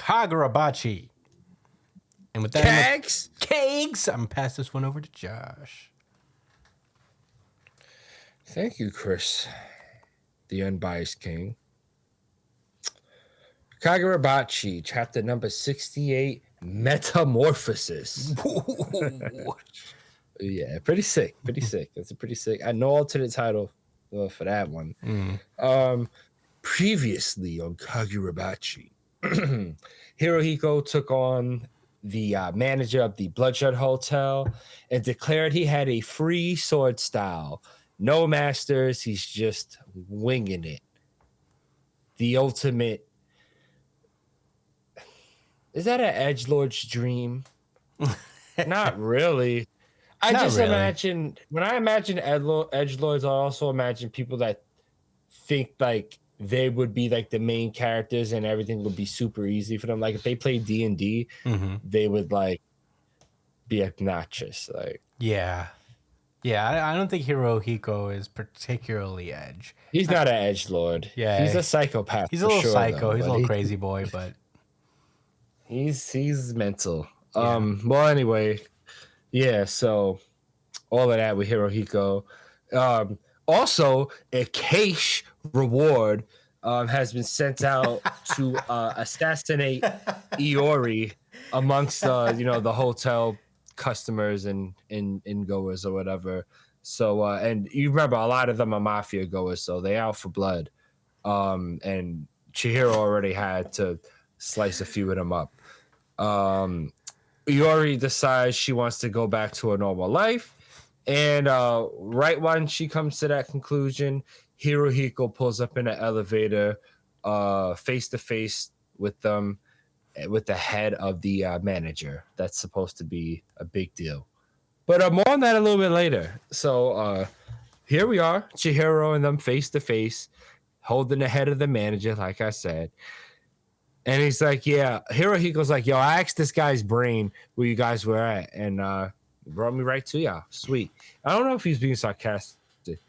Kagurabachi. And with that, Kegs, I'm gonna pass this one over to Josh. Thank you, Chris, the unbiased king. Kagurabachi, chapter number 68, Metamorphosis. Yeah, pretty sick. That's a pretty sick. I know alternate title for that one. Previously on Kagurabachi, Hirohiko took on the manager of the Bloodshot Hotel and declared he had a free sword style. No masters, he's just winging it. The ultimate. Is that an edgelord's dream? Not really. I Not just really. imagine, when I imagine edgelords, I also imagine people that think like they would be like the main characters and everything would be super easy for them. Like if they play D&D, they would like be obnoxious. Like yeah. I don't think Hirohiko is particularly edge. He's not an edgelord. Yeah, he's a psychopath. He's a little sure, psycho. Though, he's a little crazy boy, but he's mental. Yeah. Well, anyway, yeah. So all of that with Hirohiko. Also, a cash reward has been sent out to assassinate Iori amongst the hotel customers and goers or whatever. So and you remember a lot of them are mafia goers, so they out for blood. And Chihiro already had to slice a few of them up. Iori decides she wants to go back to a normal life. And right when she comes to that conclusion, Hirohiko pulls up in an elevator face to face with them, with the head of the manager. That's supposed to be a big deal. But more on that a little bit later. So here we are, Chihiro and them face to face, holding the head of the manager, like I said. And he's like, yeah, Hirohiko's like, yo, I asked this guy's brain where you guys were at, and brought me right to y'all. Sweet. I don't know if he's being sarcastic,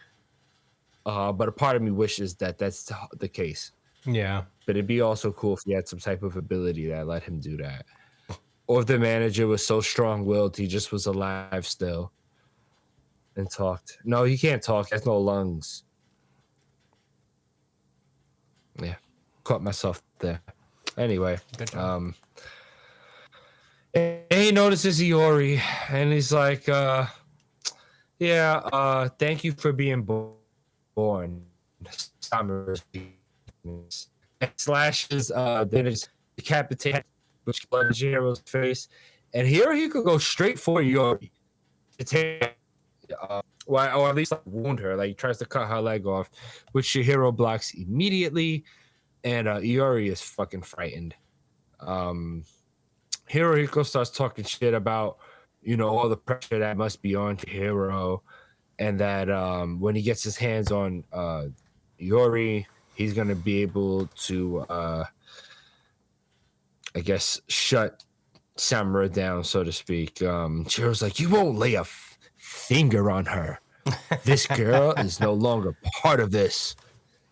but a part of me wishes that that's the case. Yeah. But it'd be also cool if he had some type of ability that let him do that. Or if the manager was so strong-willed, he just was alive still and talked. No, he can't talk. He has no lungs. Yeah. Caught myself there. Anyway. Good job. And he notices Iori, and he's like, thank you for being born. Slashes, then it's decapitated, which blood in Jihiro's face. And here he could go straight for Iori. Or at least like, wound her. Like he tries to cut her leg off, which Chihiro blocks immediately. And Iori is fucking frightened. Hirohiko starts talking shit about, all the pressure that must be on Chihiro, and that when he gets his hands on Iori, he's going to be able to, I guess, shut Samura down, so to speak. Chihiro's like, you won't lay a finger on her. This girl is no longer part of this.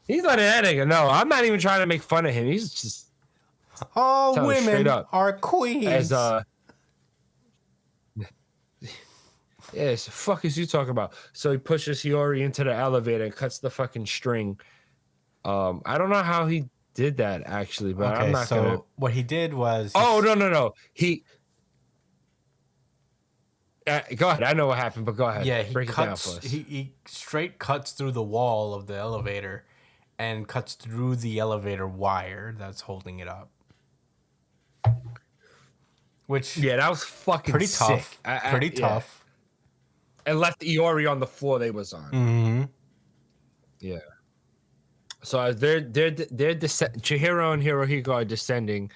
He's letting that nigga know. I'm not even trying to make fun of him. He's just all women are queens. Yes, the fuck is you talking about? So he pushes Iori into the elevator and cuts the fucking string. I don't know how he did that actually, but I'm not gonna. What he did was. Oh no! He. Go ahead. I know what happened, but go ahead. Yeah, break it down for us. He straight cuts through the wall of the elevator, and cuts through the elevator wire that's holding it up. Which that was fucking pretty sick. Tough. Pretty tough. And left Iori on the floor they was on. Mm-hmm. Yeah. So as they're Chihiro and Hirohiko are descending,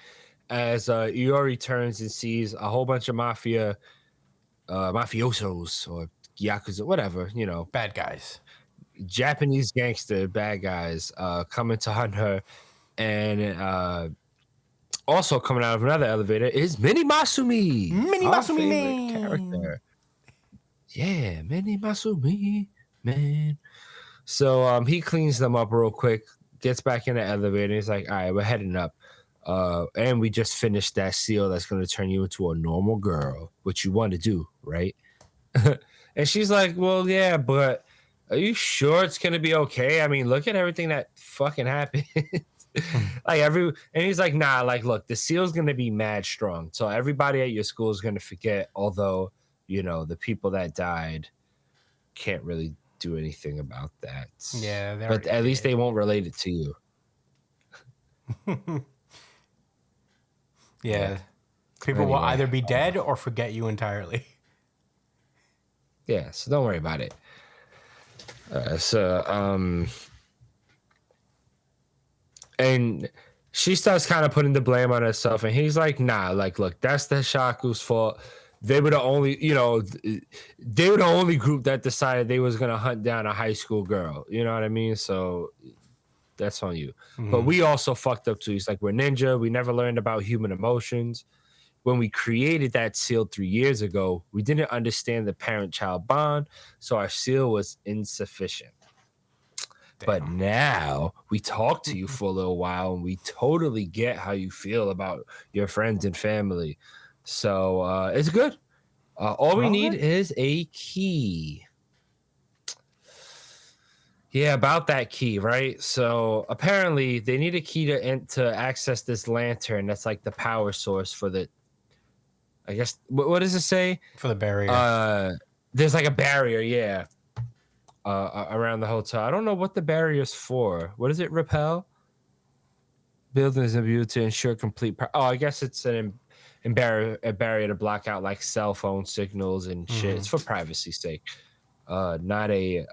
as Iori turns and sees a whole bunch of mafiosos or yakuza, whatever, bad guys, Japanese gangster bad guys coming to hunt her, and also coming out of another elevator is Mini Masumi. Character. Yeah, Mini Masumi, man. So he cleans them up real quick, gets back in the elevator. He's like, all right, we're heading up. And we just finished that seal that's going to turn you into a normal girl, which you want to do, right? And she's like, well, yeah, but are you sure it's going to be okay? I mean, look at everything that fucking happened. And he's like, nah, like, look, the seal's going to be mad strong. So everybody at your school is going to forget, although, the people that died can't really do anything about that. Yeah, they but already at least did. they won't relate it to you. Yeah. People will Anyway, either be dead or forget you entirely. yeah, so don't worry about it. And she starts kind of putting the blame on herself, and he's like, nah, like, look, that's the Shaku's fault. They were the only, they were the only group that decided they was gonna hunt down a high school girl. You know what I mean? So that's on you. But we also fucked up too. He's like, we're ninja. We never learned about human emotions. When we created that seal 3 years ago, we didn't understand the parent-child bond, so our seal was insufficient. But Damn. now we talk to you for a little while and we totally get how you feel about your friends and family. So it's good. All we need is a key. Yeah, about that key, right? So apparently they need a key to access this lantern that's like the power source for the, I guess, what does it say? For the barrier. There's like a barrier, yeah. Around the hotel. I don't know what the barrier's for. What does it repel? Buildings imbued to ensure complete. I guess it's a barrier to block out like cell phone signals and shit. It's for privacy's sake. Not a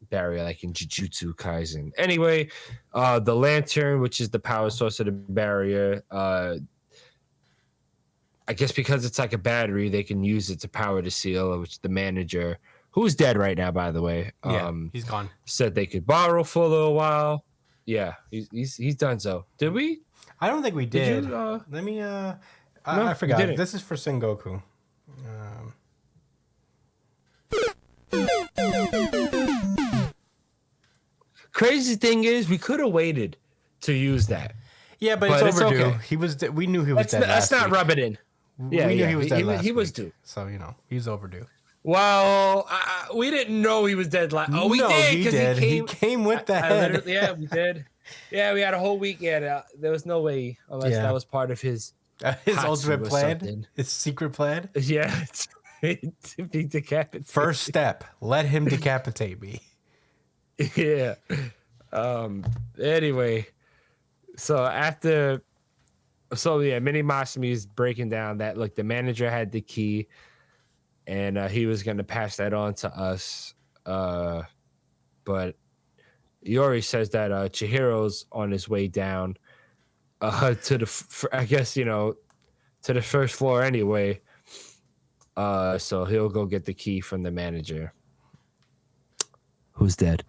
barrier like in Jujutsu Kaisen. Anyway, the lantern, which is the power source of the barrier, I guess because it's like a battery, they can use it to power the seal, which the manager, who's dead right now, by the way. He's gone. Said they could borrow for a little while. Yeah, he's done so. Did we? I don't think we did. You, Let me. no, I forgot. didn't. This is for Sengoku. Crazy thing is, we could have waited to use that. Yeah, but it's overdue. Okay. We knew he was dead. Let's not rub it in. Yeah, we knew he was dead. He was due. So he's overdue. Well, we didn't know he was dead. Oh, we did because he came with the head. Yeah, we did. Yeah, we had a whole week. Yeah, there was no way unless that was part of his ultimate plan, his secret plan. Yeah, to be decapitated. First step: let him decapitate me. Yeah. Anyway, Mini Masumi is breaking down that the manager had the key, and he was going to pass that on to us. But Yori says that Chihiro's on his way down to the first floor anyway. So he'll go get the key from the manager, who's dead.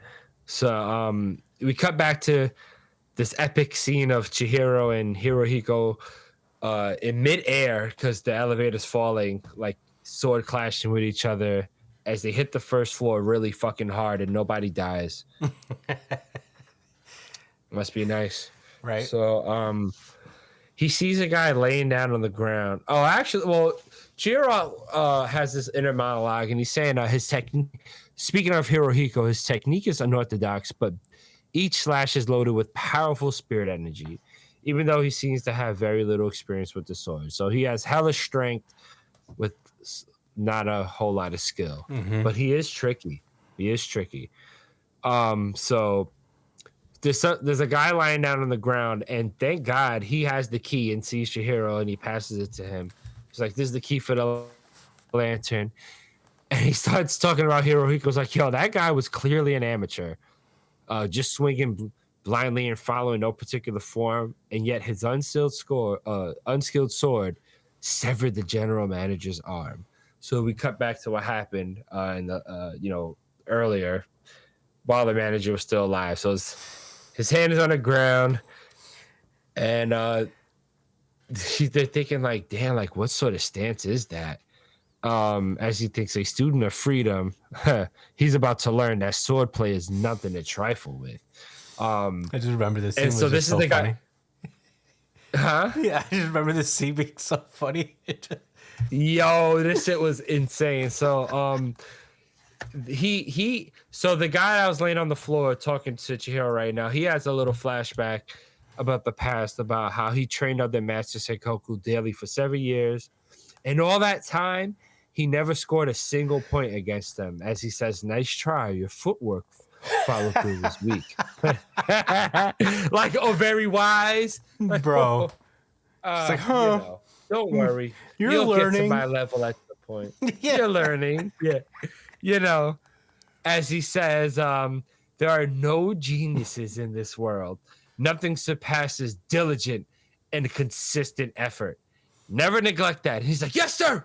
So we cut back to this epic scene of Chihiro and Hirohiko in midair because the elevator's falling, like sword clashing with each other as they hit the first floor really fucking hard and nobody dies. Must be nice. Right. So he sees a guy laying down on the ground. Oh, actually, Chihiro has this inner monologue and he's saying his technique. Speaking of Hirohiko, his technique is unorthodox, but each slash is loaded with powerful spirit energy, even though he seems to have very little experience with the sword. So he has hellish strength with not a whole lot of skill, but he is tricky. So there's a guy lying down on the ground, and thank God he has the key and sees Chihiro, and he passes it to him. He's like, this is the key for the lantern. And he starts talking about Hirohiko's like, yo, that guy was clearly an amateur, just swinging blindly and following no particular form, and yet his unskilled sword severed the general manager's arm. So we cut back to what happened earlier while the manager was still alive. So his hand is on the ground, and they're thinking like, damn, like what sort of stance is that? As he thinks a student of freedom, he's about to learn that swordplay is nothing to trifle with. I just remember this. And so this is the guy. Huh? Yeah, I just remember this scene being so funny. Yo, this shit was insane. So so the guy that was laying on the floor talking to Chihiro right now, he has a little flashback about the past, about how he trained under Master Sengoku daily for 7 years. And all that time, he never scored a single point against them. As he says, nice try. Your footwork follow through was weak. Like, oh, very wise. Like, Bro. oh, It's like, huh? Don't worry. You're You'll get to learning. my level at the point. Yeah. You're learning. Yeah. As he says, there are no geniuses in this world. Nothing surpasses diligent and consistent effort. Never neglect that. He's like, yes, sir.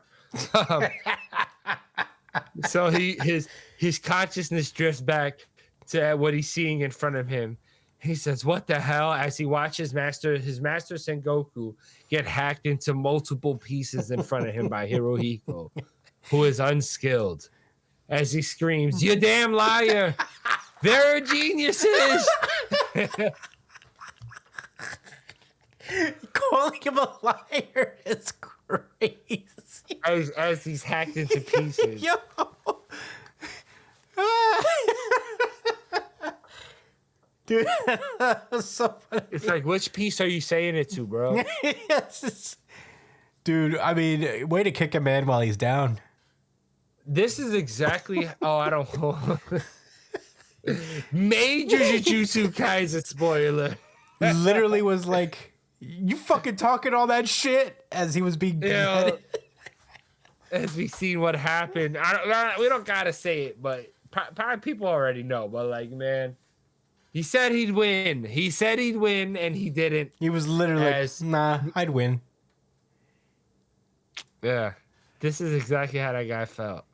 So his consciousness drifts back to what he's seeing in front of him. He says, what the hell? As he watches his master Sengoku get hacked into multiple pieces in front of him by Hirohiko, who is unskilled. As he screams, you damn liar. There are geniuses. Calling him a liar is crazy. As he's hacked into pieces. Yo. Dude, that was so funny. It's like, which piece are you saying it to, bro? Yes. Dude, I mean, way to kick a man while he's down. This is exactly. Oh, I don't know. Major Jujutsu Kaisen spoiler. Literally was like, you fucking talking all that shit as he was being beheaded. As we seen what happened, we don't gotta say it, but probably people already know. But like, man, he said he'd win. He said he'd win, and he didn't. He was literally like, nah, I'd win. Yeah, this is exactly how that guy felt.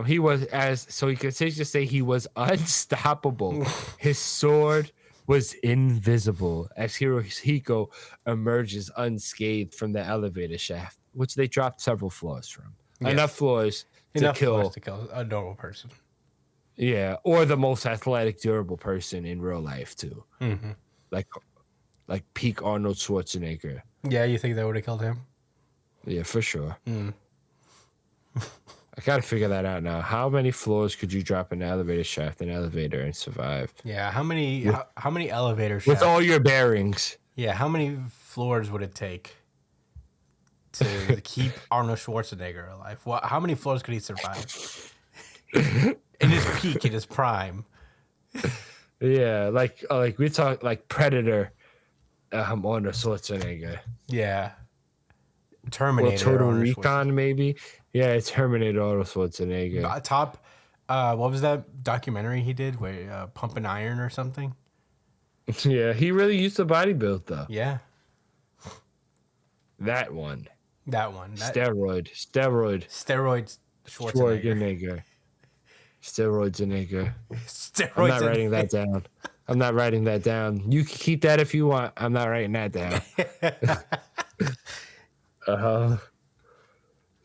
He was he continues to say he was unstoppable. His sword was invisible as Hirohiko emerges unscathed from the elevator shaft, which they dropped several floors from. Yes. Enough floors to kill a normal person. Yeah, or the most athletic, durable person in real life too. Mm-hmm. Like peak Arnold Schwarzenegger. Yeah, you think they would have killed him? Yeah, for sure. I gotta figure that out now. How many floors could you drop an elevator shaft, and survive? Yeah, how many elevator shafts? With all your bearings. Yeah, how many floors would it take to keep Arnold Schwarzenegger alive? How many floors could he survive? In his peak, in his prime. Yeah, like we talk like Predator, Arnold Schwarzenegger. Yeah. Terminator. Or Total Recon, maybe. Yeah, it's Terminator Arnold Schwarzenegger. What was that documentary he did where Pumping Iron or something? Yeah, he really used to bodybuild though. Yeah. That one. Steroids Schwarzenegger. Steroids. I'm not writing that down. I'm not writing that down. You can keep that if you want. I'm not writing that down.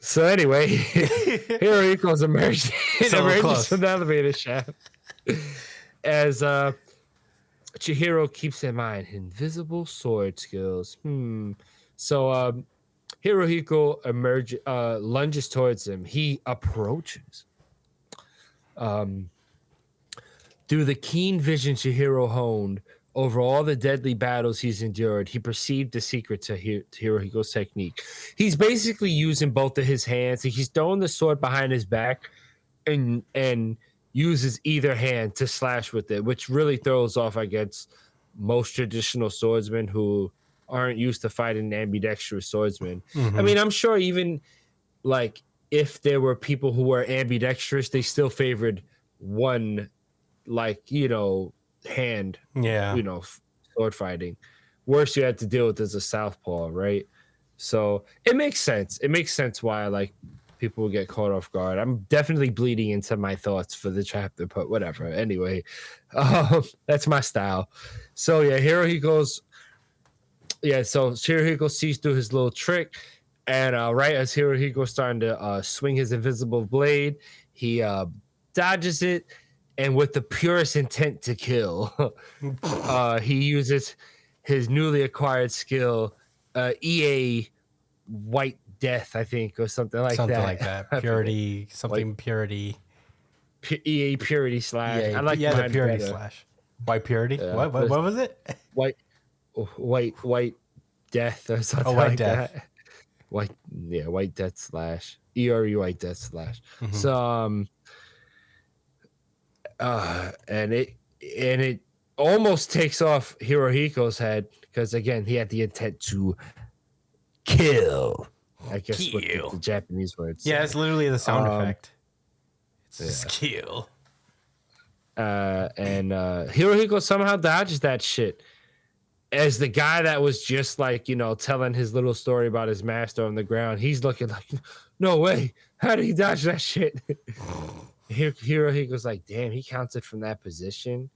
So anyway, Hirohiko's emerges from the elevator shaft as Chihiro keeps in mind invisible sword skills. So Hirohiko lunges towards him. He approaches. Through the keen vision Chihiro honed over all the deadly battles he's endured, he perceived the secret to Hirohiko's technique. He's basically using both of his hands. He's throwing the sword behind his back and uses either hand to slash with it, which really throws off against most traditional swordsmen who aren't used to fighting ambidextrous swordsmen. Mm-hmm. I mean, I'm sure even like if there were people who were ambidextrous, they still favored one, hand, sword fighting. Worst you had to deal with is a southpaw, right? So it makes sense. It makes sense why people will get caught off guard. I'm definitely bleeding into my thoughts for the chapter, but whatever. Anyway, that's my style. So yeah, Hirohiko sees through his little trick, and right as Hirohiko's starting to swing his invisible blade, he dodges it. And with the purest intent to kill, he uses his newly acquired skill, EA White Death, I think, or something like Something that. like that. I forget. Purity, something purity. EA Purity Slash. Yeah, I like yeah, the mine purity better. slash. White purity? Yeah, What was it? White Death or something Oh, White like Death. that. White Death Slash. ERE White Death Slash. Mhm. So and it almost takes off Hirohiko's head because again he had the intent to kill. I guess what Kill. the Japanese words. Yeah, say. it's literally the sound effect. It's yeah. just kill. And Hirohiko somehow dodges that shit. As the guy that was just like, telling his little story about his master on the ground, he's looking like, no way. How did he dodge that shit? Hirohiko's like, damn, he counted from that position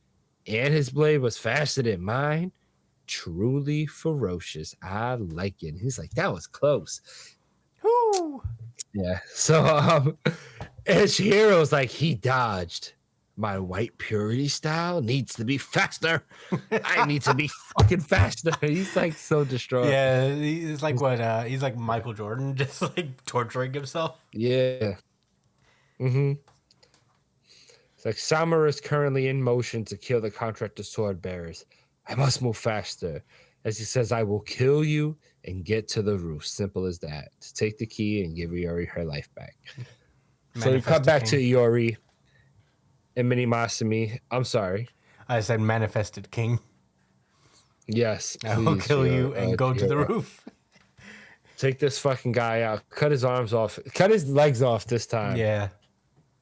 and his blade was faster than mine. Truly ferocious. I like it. And he's like, that was close. Woo. Yeah. So Hiro's like, he dodged. My white purity style needs to be faster. I need to be fucking faster. He's like so distraught. Yeah, he's like what? He's like Michael Jordan, just like torturing himself. Yeah. Mm-hmm. It's like Samura is currently in motion to kill the contractor sword bearers. I must move faster. As he says, I will kill you and get to the roof. Simple as that. To take the key and give Iori her life back. So we cut back to Iori and Mini Masumi. I'm sorry. I said manifested king. Yes. I will kill you and go to the roof. Take this fucking guy out. Cut his arms off. Cut his legs off this time. Yeah.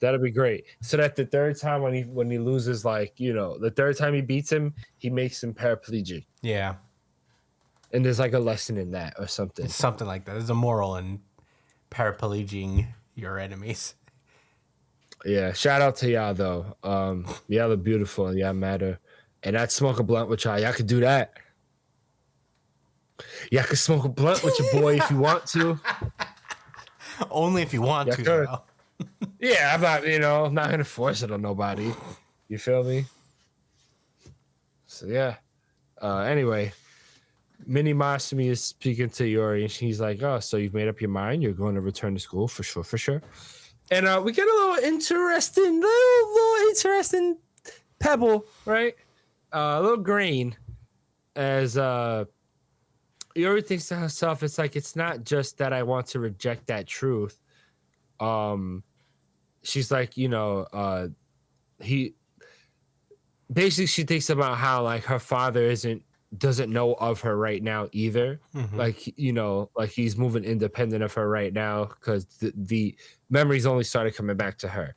That'll be great. So that the third time when he loses, the third time he beats him, he makes him paraplegic. Yeah. And there's like a lesson in that or something. It's something like that. There's a moral in paraplegic your enemies. Yeah. Shout out to y'all though. Y'all are beautiful and y'all matter. And I'd smoke a blunt with y'all. Y'all could do that. Y'all could smoke a blunt with your boy if you want to. Only if you want to. Though. Yeah, I'm not gonna force it on nobody. You feel me? So yeah. Anyway, Mini Masumi is speaking to Iori, and she's like, "Oh, so you've made up your mind? You're going to return to school for sure." And we get a little interesting pebble, right? A little grain, as Iori thinks to herself, it's like it's not just that I want to reject that truth. She's like, she thinks about how like her father doesn't know of her right now either. Mm-hmm. Like he's moving independent of her right now because the memories only started coming back to her.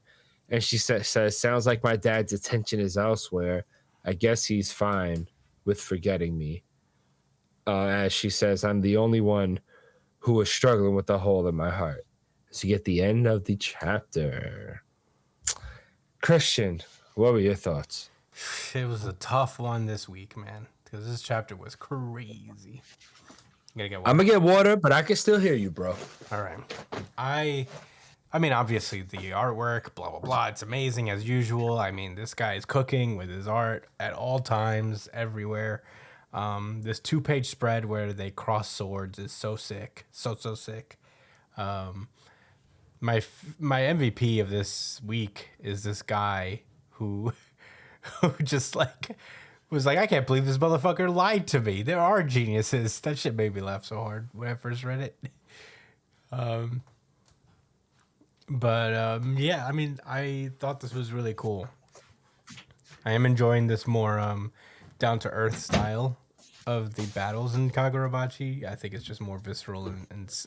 And she says, sounds like my dad's attention is elsewhere. I guess he's fine with forgetting me. As she says, I'm the only one who is struggling with the hole in my heart. So you get the end of the chapter. Christian, what were your thoughts? It was a tough one this week, man, because this chapter was crazy. I'm gonna get water, but I can still hear you, bro. All right. I mean, obviously the artwork, blah blah blah. It's amazing as usual. I mean, this guy is cooking with his art at all times, everywhere. This 2-page spread where they cross swords is so sick, so sick. My MVP of this week is this guy who just like was like, I can't believe this motherfucker lied to me. There are geniuses. That shit made me laugh so hard when I first read it. Yeah, I mean, I thought this was really cool. I am enjoying this more down to earth style of the battles in Kagurabachi. I think it's just more visceral and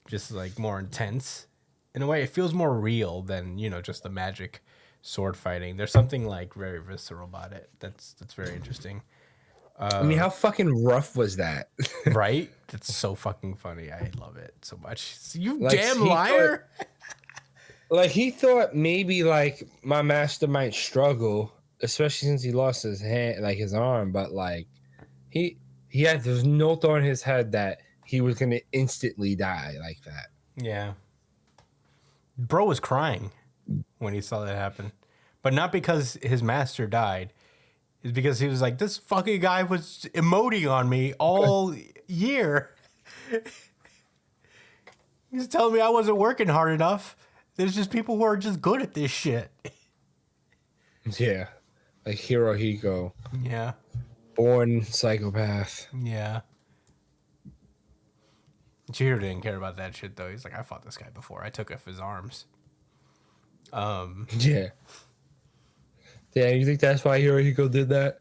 just like more intense. In a way, it feels more real than, just the magic sword fighting. There's something like very visceral about it. That's very interesting. I mean, how fucking rough was that? Right? That's so fucking funny. I love it so much. You like, damn liar. He thought maybe like my master might struggle, especially since he lost his hand, like his arm, but like there's no thought in his head that he was gonna instantly die like that. Yeah. Bro was crying when he saw that happen. But not because his master died. is because he was like, this fucking guy was emoting on me all year. He's telling me I wasn't working hard enough. There's just people who are just good at this shit. Yeah. Like Hirohiko. Yeah. Born psychopath. Yeah. Chihiro didn't care about that shit though. He's like, I fought this guy before. I took off his arms. Yeah. Yeah, you think that's why Hirohiko did that?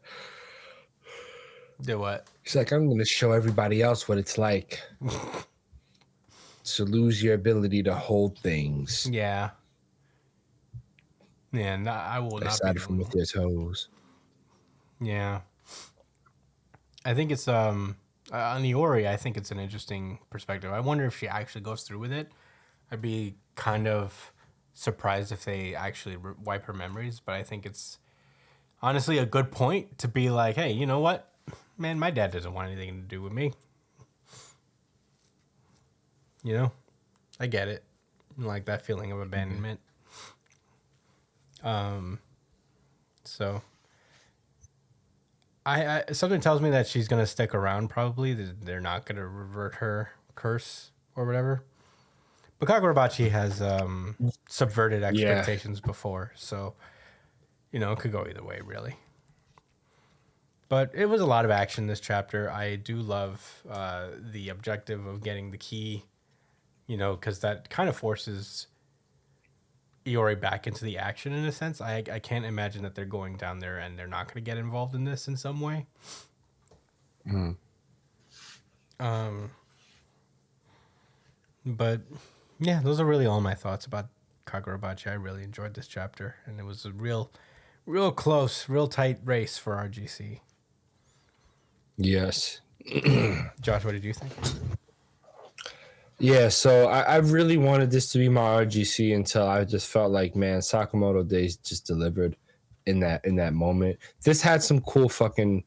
Did what? He's like, I'm going to show everybody else what it's like to lose your ability to hold things. Yeah. Yeah, I will not Aside be from with your toes. Yeah. I think it's on Iori, I think it's an interesting perspective. I wonder if she actually goes through with it. I'd be kind of surprised if they actually wipe her memories, but I think it's honestly a good point to be like, hey, you know what? Man, my dad doesn't want anything to do with me. You know? I get it. Like that feeling of abandonment. So I something tells me that she's gonna stick around. Probably they're not gonna revert her curse or whatever. But Kagurabachi has subverted expectations before, so you know it could go either way, really. But it was a lot of action this chapter. I do love the objective of getting the key, you know, because that kind of forces Iori back into the action in a sense. I can't imagine that they're going down there and they're not going to get involved in this in some way. But yeah, those are really all my thoughts about Kagurabachi. I really enjoyed this chapter, and it was a real close, real tight race for RGC. Yes. Josh, what did you think? Yeah, so I really wanted this to be my RGC until I just felt like, man, Sakamoto Days just delivered in that moment. This had some cool fucking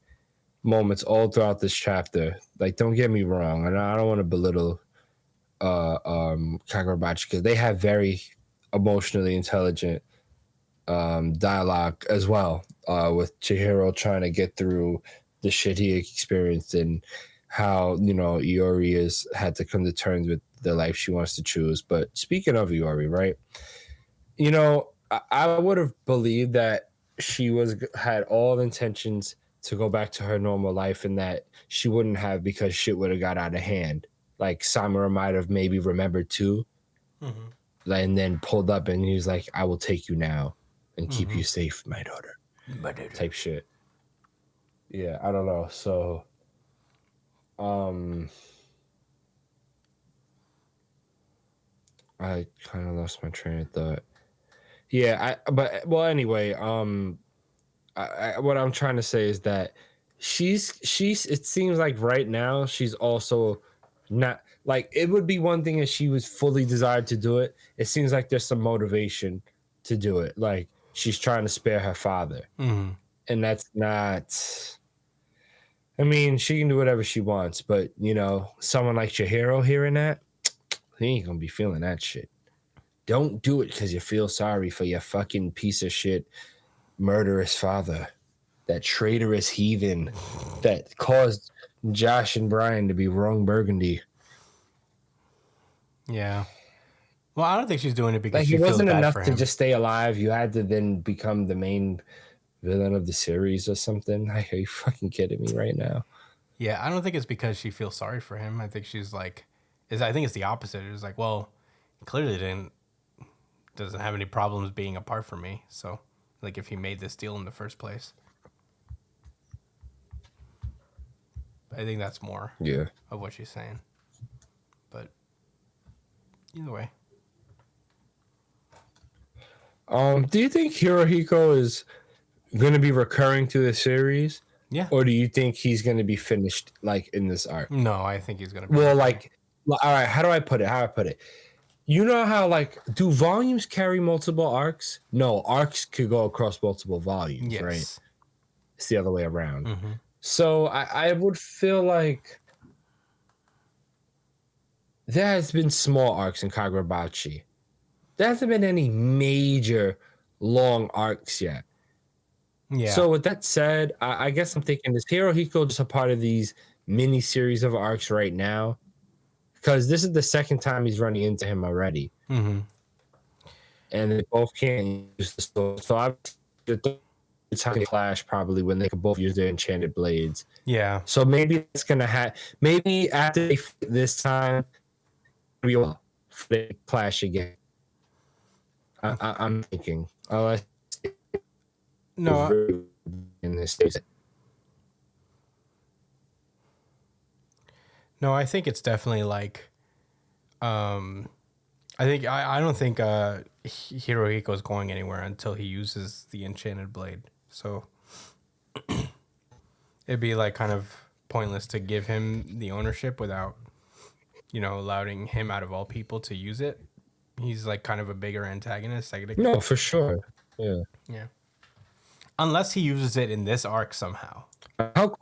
moments all throughout this chapter. Like, don't get me wrong, and I don't want to belittle Kagurabachi because they have very emotionally intelligent dialogue as well, with Chihiro trying to get through the shit he experienced and how, you know, Iori has had to come to terms with the life she wants to choose. But speaking of Iori, right? You know, I would have believed that she had all intentions to go back to her normal life and that she wouldn't have because shit would have got out of hand. Like Samura might have maybe remembered too. Mm-hmm. And then pulled up and he was like, I will take you now and keep you safe, my daughter. Type shit. Yeah, I don't know. So I kind of lost my train of thought. Yeah, anyway, what I'm trying to say is that she's it seems like right now she's also not, like, it would be one thing if she was fully desired to do it. It seems like there's some motivation to do it. Like she's trying to spare her father. Mm-hmm. And that's not, I mean, she can do whatever she wants, but you know, someone like Chihiro hearing that, he ain't gonna be feeling that shit. Don't do it because you feel sorry for your fucking piece of shit murderous father, that traitorous heathen that caused Josh and Brian to be wrong burgundy. Yeah. Well, I don't think she's doing it because like, she it feels wasn't bad enough for to him. just stay alive. You had to then become the main villain of the series or something. Are you fucking kidding me right now? Yeah, I don't think it's because she feels sorry for him. I think she's like, I think it's the opposite. It's like, well, he clearly doesn't have any problems being apart from me. So, like, if he made this deal in the first place, I think that's more of what she's saying. But either way. Do you think Hirohiko is going to be recurring to the series? Yeah. Or do you think he's going to be finished like in this arc? No, I think he's going to be. Well, like, all right, how do I put it? You know how, like, do volumes carry multiple arcs? No, arcs could go across multiple volumes, right? It's the other way around. Mm-hmm. So I would feel like there has been small arcs in Kagurabachi. There hasn't been any major long arcs yet. Yeah. So with that said, I guess I'm thinking, is Hirohiko just a part of these mini series of arcs right now? Because this is the second time he's running into him already, Mm-hmm. and they both can't use the sword. So I the time clash probably when they could both use their enchanted blades. Yeah. So maybe it's gonna maybe after they fight this time, we will they clash again. I'm thinking unless No. in this case. No, I think it's definitely like, I don't think Hirohiko's going anywhere until he uses the enchanted blade. So it'd be like kind of pointless to give him the ownership without, allowing him out of all people to use it. He's like kind of a bigger antagonist. No, for sure. Yeah. Yeah. Unless he uses it in this arc somehow. How,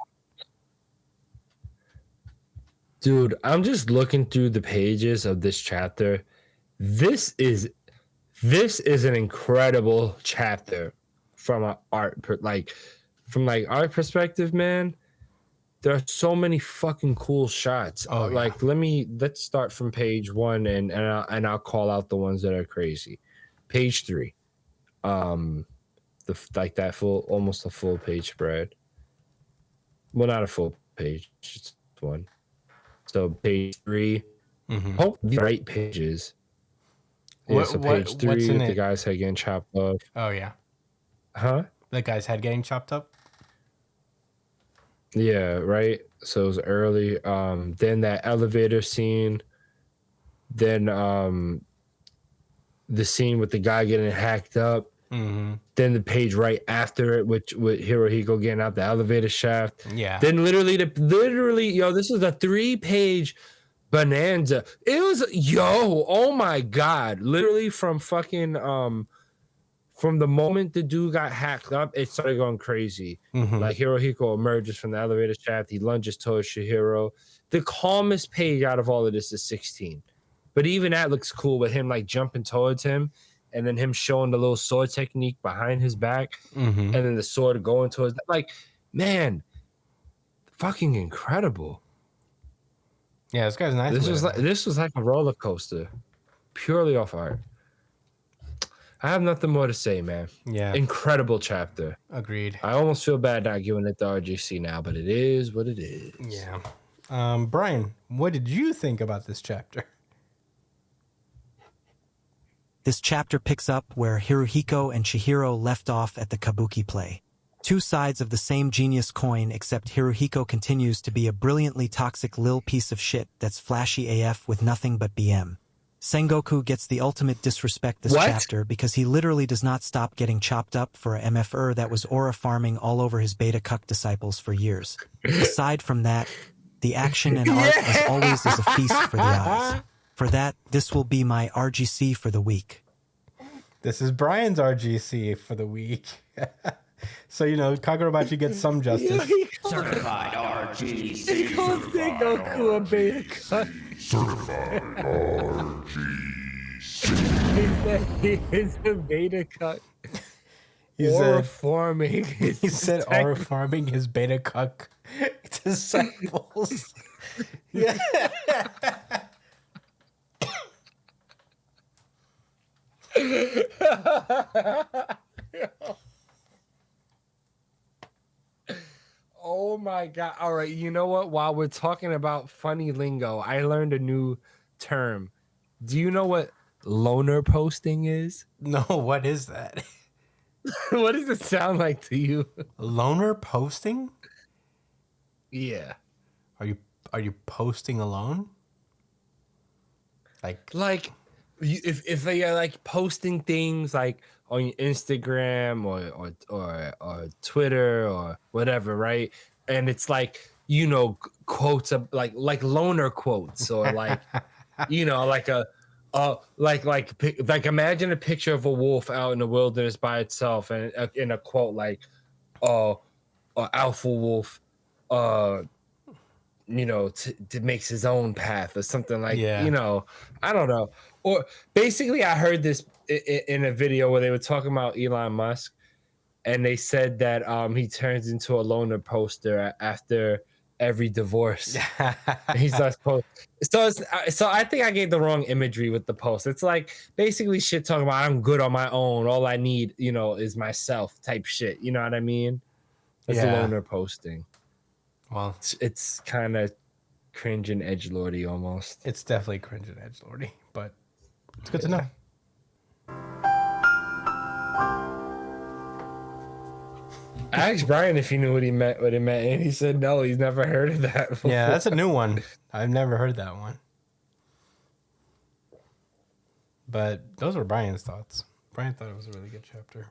dude, I'm just looking through the pages of this chapter. This is an incredible chapter from an art from art perspective, man. There are so many fucking cool shots. Oh, yeah. Let's start from page 1 and I'll call out the ones that are crazy. Page 3. That almost a full page spread. Well, not a full page, just one. So page 3. Mm-hmm. Hope the right pages. Yeah, so page 3, what's in the it? guy's head getting chopped off. Oh, yeah. Huh? The guy's head getting chopped up? Yeah, right. So it was early. Then that elevator scene. Then the scene with the guy getting hacked up. Mm-hmm. Then the page right after it, with Hirohiko getting out the elevator shaft. Yeah. Then literally, this is a 3-page bonanza. It was, oh my god, literally from fucking from the moment the dude got hacked up, it started going crazy. Mm-hmm. Like Hirohiko emerges from the elevator shaft, he lunges towards Shihiro. The calmest page out of all of this is 16, but even that looks cool with him like jumping towards him, and then him showing the little sword technique behind his back, Mm-hmm. and then the sword going towards like, man, fucking incredible. Yeah, this guy's nice. This was like a roller coaster, purely off art. I have nothing more to say, man. Yeah. Incredible chapter. Agreed. I almost feel bad not giving it to RGC now, but it is what it is. Yeah. Brian, what did you think about this chapter? This chapter picks up where Hirohiko and Chihiro left off at the kabuki play. Two sides of the same genius coin, except Hirohiko continues to be a brilliantly toxic lil piece of shit that's flashy AF with nothing but BM. Sengoku gets the ultimate disrespect this chapter because he literally does not stop getting chopped up for a MFR that was aura farming all over his beta cuck disciples for years. Aside from that, the action and art as always is a feast for the eyes. For that, this will be my RGC for the week. This is Brian's RGC for the week. So, Kagurabachi gets some justice. Certified RGC. He calls Sengoku a beta cuck. Certified RGC. He said he is a beta cuck. He Aura said, farming. he said aura farming his beta cuck disciples. Yeah. Oh my god. All right, you know what? While we're talking about funny lingo, I learned a new term. Do you know what loner posting is? No, what is that? What does it sound like to you? Loner posting? Yeah. Are you posting alone? Like if they are like posting things like on Instagram or Twitter or whatever, right? And it's like, quotes of like loner quotes, or like like a like imagine a picture of a wolf out in the wilderness by itself, and in a quote like alpha wolf makes his own path or something like, I don't know. Or basically I heard this in a video where they were talking about Elon Musk, and they said that he turns into a loner poster after every divorce. He's not supposed. So I think I gave the wrong imagery with the post. It's like basically shit talking about I'm good on my own. All I need, is myself type shit. You know what I mean? That's Yeah. loner posting. Well, It's kind of cringe and edgelordy almost. it's definitely cringe and edgelordy, but it's good to know. I asked Brian if he knew what it meant, and he said no, he's never heard of that before. Yeah, that's a new one. I've never heard that one. But those were Brian's thoughts. Brian thought it was a really good chapter.